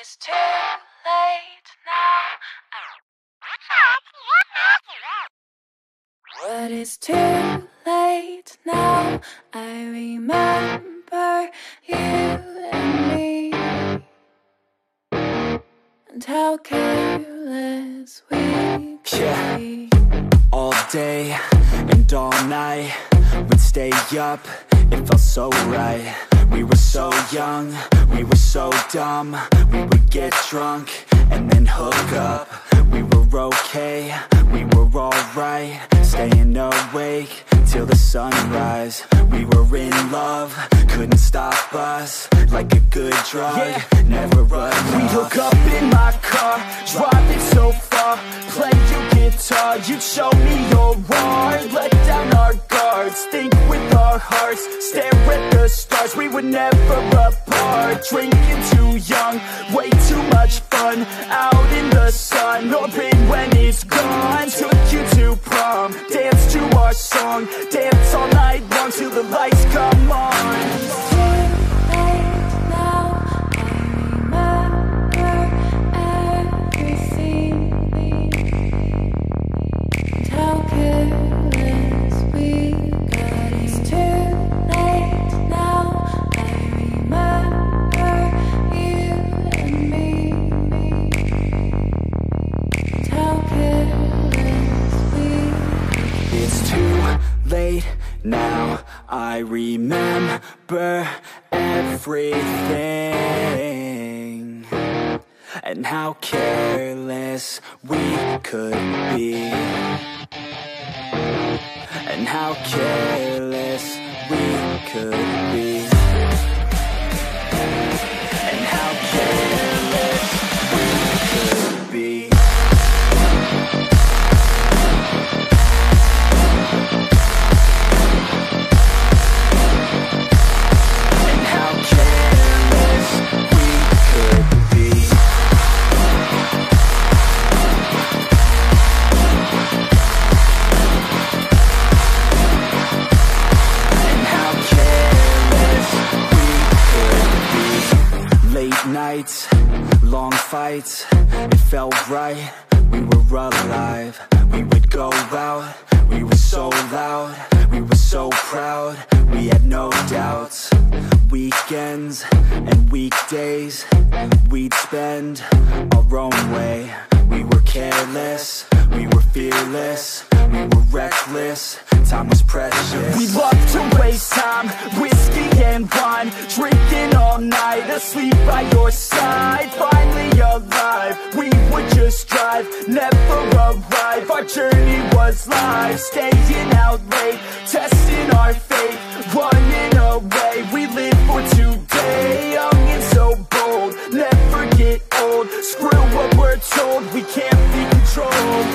It's too late now. But it's too late now. I remember you and me, and how careless we could be. All day and all night, we'd stay up, it felt so right. We were so young, we were so dumb. We would get drunk and then hook up. We were okay, we were alright, staying awake till the sunrise. We were in love, couldn't stop us, like a good drug, never enough. We'd hook up in my car, drive it so far, play your guitar, you'd show me your art, let down our guards, think with our hearts, stare at the stars. We were never apart, drinking too young, way too much fun, out in the sun, orbit when it's gone. Took you to prom, dance to our song, dance all night long till the lights come on. Now I remember everything, and how careless we could be, and how careless we could be, and how careless we could be. Nights, long fights, it felt right, we were alive. We would go out, we were so loud, we were so proud, we had no doubts. Weekends and weekdays, we'd spend our own way. We were careless, we were fearless, we were reckless, time was precious. We loved to waste time, whiskey and wine, drinking all night, asleep by your side. Finally alive, we would just drive, never arrive. Our journey was life, staying out late, testing our fate, running away. We live for today, young and so bold, never get old. Screw what we're told, we can't be controlled.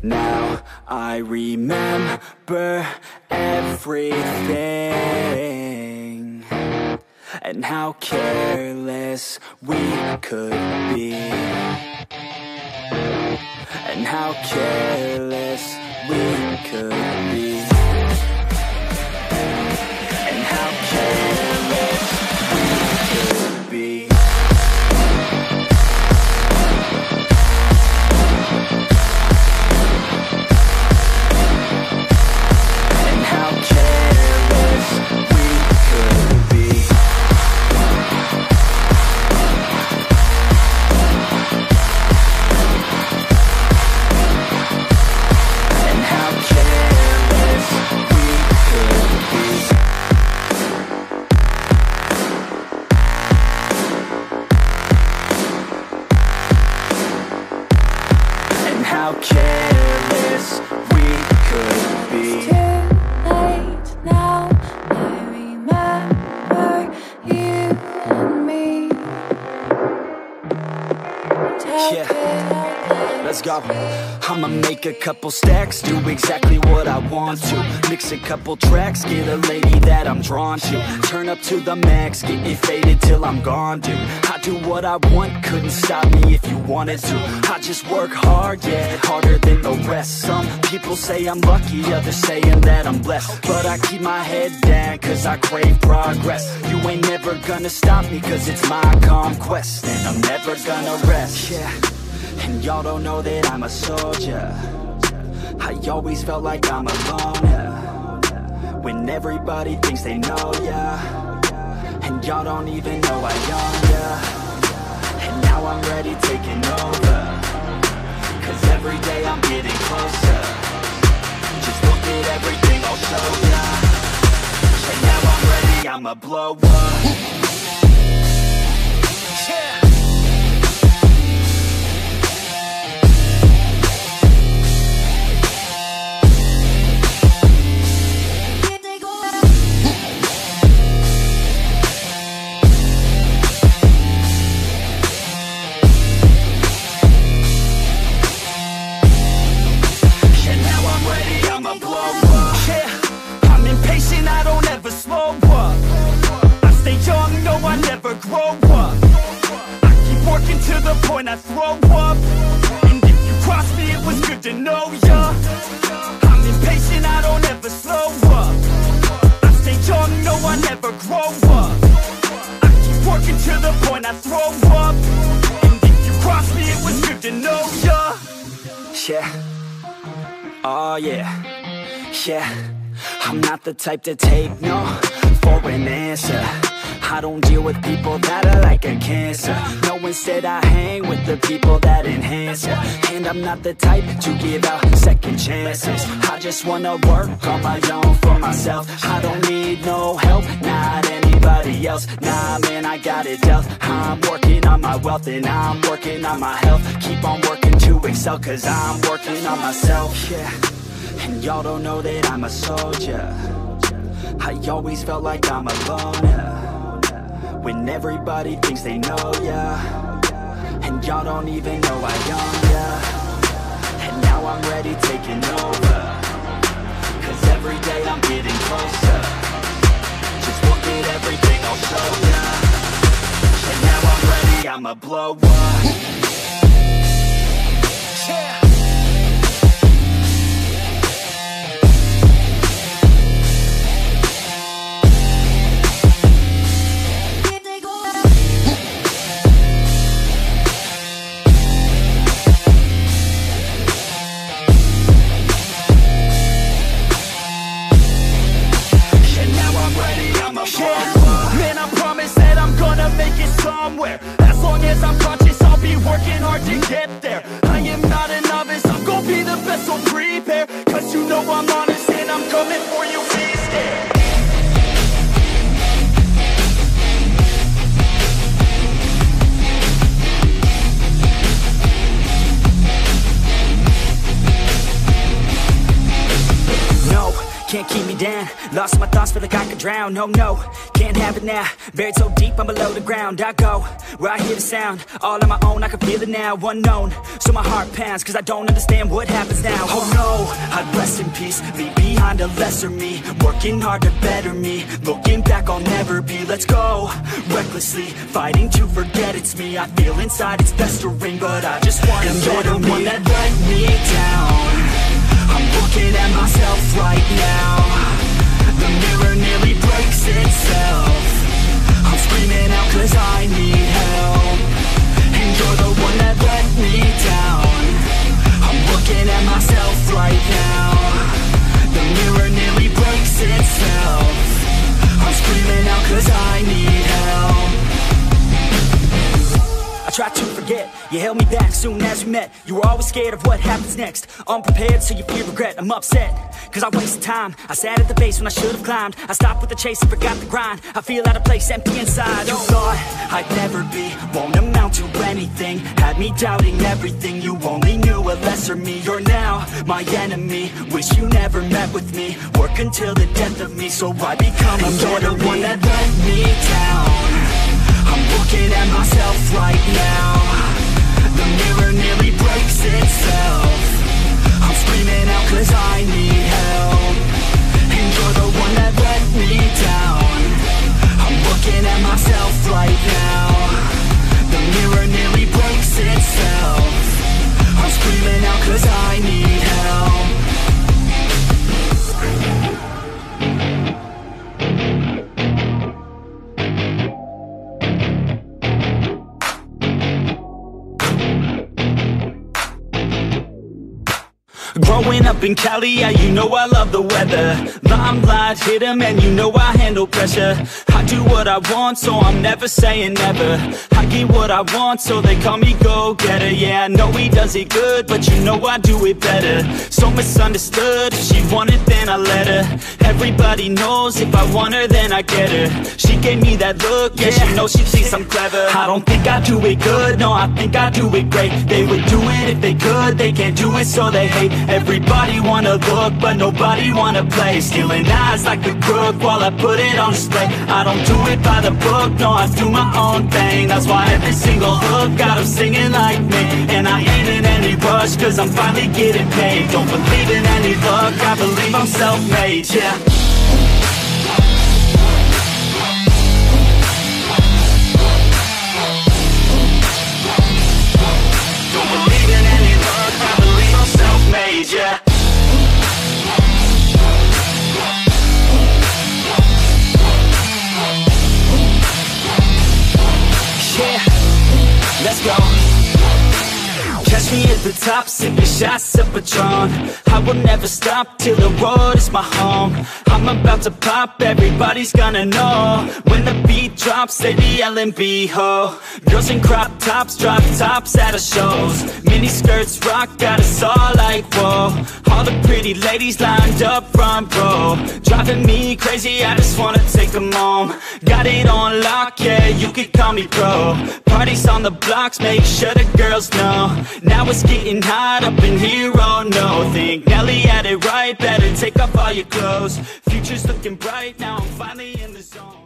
Now I remember everything, and how careless we could be, and how careless we could be, and how careless we could be. How careless we could be. It's too late now, I remember you and me. How careless let's go. I'ma make a couple stacks, do exactly what I want to. Mix a couple tracks, get a lady that I'm drawn to. Turn up to the max, get it faded till I'm gone, dude. I do what I want, couldn't stop me if you wanted to. I just work hard, yeah, harder than the rest. Some people say I'm lucky, others saying that I'm blessed. But I keep my head down, cause I crave progress. You ain't never gonna stop me, cause it's my conquest. And I'm never gonna rest, yeah. And y'all don't know that I'm a soldier. I always felt like I'm alone, yeah. When everybody thinks they know, yeah. And y'all don't even know I own, yeah. And now I'm ready taking over, cause every day I'm getting closer. Just look at everything I'll show ya. And now I'm ready, I'ma blow up. I throw up, and if you cross me, it was good to know ya. I'm impatient, I don't ever slow up. I stay young, no, I never grow up. I keep working to the point I throw up, and if you cross me, it was good to know ya. Yeah, oh yeah, yeah. I'm not the type to take no for an answer. I don't deal with people that are like a cancer. No, instead I hang with the people that enhance ya. And I'm not the type to give out second chances. I just wanna work on my own for myself. I don't need no help, not anybody else. Nah, man, I got it dealt. I'm working on my wealth and I'm working on my health. Keep on working to excel, cause I'm working on myself, yeah. And y'all don't know that I'm a soldier. I always felt like I'm alone, yeah. When everybody thinks they know, yeah. And y'all don't even know I own, yeah. And now I'm ready taking over, cause every day I'm getting closer. Just look at everything I'll show ya. And now I'm ready, I'ma blow up. Yeah. Somewhere. As long as I'm conscious, I'll be working hard to get there. I am not a novice, I'm gonna be the best, so prepare. Cause you know I'm honest and I'm coming for you, be scared. No, can't keep me down. Lost my thoughts, feel like I could drown. No, no, can't have it now. Buried so deep, I'm below the ground. I go where I hear the sound, all on my own, I can feel it now. Unknown, so my heart pounds, cause I don't understand what happens now. Oh no, I'd rest in peace, leave behind a lesser me. Working hard to better me, looking back I'll never be. Let's go, recklessly, fighting to forget it's me. I feel inside it's festering, but I just want to better me. One that let me down, I'm looking at myself right now. The mirror nearly breaks itself. I'm screaming out cause I need help. And you're the one that let me down. I'm looking at myself right now. The mirror nearly breaks itself. I'm screaming out cause I need help. I tried to forget, you held me back soon as we met. You were always scared of what happens next. Unprepared, so you feel regret. I'm upset, cause I wasted time. I sat at the base when I should've climbed. I stopped with the chase and forgot the grind. I feel out of place, empty inside. You thought I'd never be, won't amount to anything. Had me doubting everything, you only knew a lesser me. You're now my enemy, wish you never met with me. Work until the death of me, so I become a you're the one that let me down. I'm looking at myself right now. The mirror nearly breaks itself. Growing up in Cali, yeah, you know I love the weather. Limelight hit 'em and you know I handle pressure. I do what I want, so I'm never saying never. I get what I want, so they call me go-getter. Yeah, I know he does it good, but you know I do it better. So misunderstood, if she wanted then I let her. Everybody knows if I want her then I get her. She gave me that look, yeah, she knows she thinks I'm clever. I don't think I do it good, no, I think I do it great. They would do it if they could, they can't do it so they hate. Everybody wanna look, but nobody wanna play. Stealing eyes like a crook while I put it on display. I don't do it by the book, no, I do my own thing. That's why every single hook got them singing like me. And I ain't in any rush, cause I'm finally getting paid. Don't believe in any luck, I believe I'm self-made, yeah. Don't believe in any luck, I believe I'm self-made, yeah. Let's go. Catch me at the top, sipping shots of Patron. I will never stop till the road is my home. I'm about to pop, everybody's gonna know. When the beat drops, they be yelling B-ho. Girls in crop tops, drop tops at our shows. Mini skirts rock, got us all like whoa. All the pretty ladies lined up front row. Driving me crazy, I just wanna take them home. Got it on lock, yeah, you could call me pro. Parties on the blocks, make sure the girls know. Now it's getting hot up in here, oh no. Think Nelly had it right, better take off all your clothes. Future's looking bright, now I'm finally in the zone.